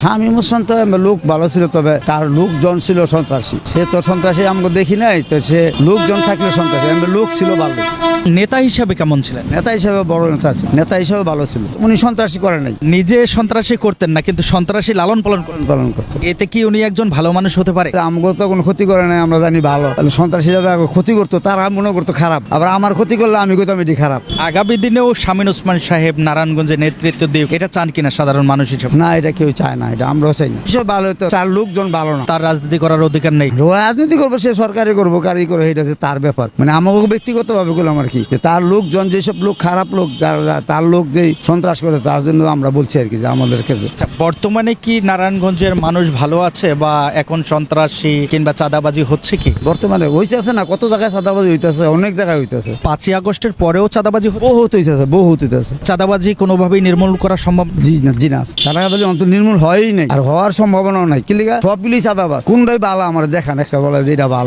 আমি মুসলমান তো লোক ভালো ছিল, তবে তার লোকজন ছিল সন্ত্রাসী। সে তো সন্ত্রাসী আমরা দেখি নাই, তো সে লোকজন থাকলে সন্ত্রাসী, লোক ছিল ভালো। নেতা হিসাবে কেমন ছিলেন? নেতা হিসাবে বড় নেতা ছিল, নেতা হিসাবে ভালো ছিল। উনি সন্ত্রাসী করে নাই, নিজে সন্ত্রাসী করতেন না, কিন্তু সন্ত্রাসী লালন পালন করেন। পালন করতো। এতে কি উনি একজন ভালো মানুষ হতে পারে? আমাকে তো কোনো ক্ষতি করে নাই, আমরা জানি ভালো। সন্ত্রাসী যারা ক্ষতি করতো তারা মনে করতো খারাপ, আবার আমার ক্ষতি করলে আমি কইতাম এটি খারাপ। আগামী দিনেও শামীম ওসমান সাহেব নারায়ণগঞ্জে নেতৃত্ব দিয়ে এটা চান কিনা সাধারণ মানুষ হিসেবে? না, এটা কেউ চায় না, এটা আমরাও চাই না। সব ভালো হতো, তার লোকজন ভালো না। তার রাজনীতি করার অধিকার নেই। রাজনীতি করবো, সে সরকারি করবো, কারি করে, এটা হচ্ছে তার ব্যাপার। মানে আমাকে ব্যক্তিগত ভাবে বললাম আর কি, যে তার লোকজন যেসব লোক খারাপ লোক, তার লোক যেই সন্ত্রাস করে, তার জন্য আমরা বলছি আর কি যে আমাদের ক্ষেত্রে। আচ্ছা, বর্তমানে কি নারায়ণগঞ্জের মানুষ ভালো আছে, বা এখন সন্ত্রাসী কিংবা চাঁদাবাজি হচ্ছে কি? বর্তমানে হইতেছে না, কত জায়গায় চাঁদাবাজি হইতেছে, অনেক জায়গায় হইতেছে। 5ই আগস্টের পরেও চাঁদাবাজি বহুত হইতেছে, বহুত হইতেছে। চাঁদাবাজি কোনোভাবেই নির্মূল করা সম্ভব? জি না, চাঁদাবাজি অন্তত নির্মূল হয়ই নাই, আর হওয়ার সম্ভাবনাও নাই। কি লিগা? সবগুলি চাঁদাবাজ। কোনটাই ভালো আমার দেখান, একটা বলে যে এটা ভালো।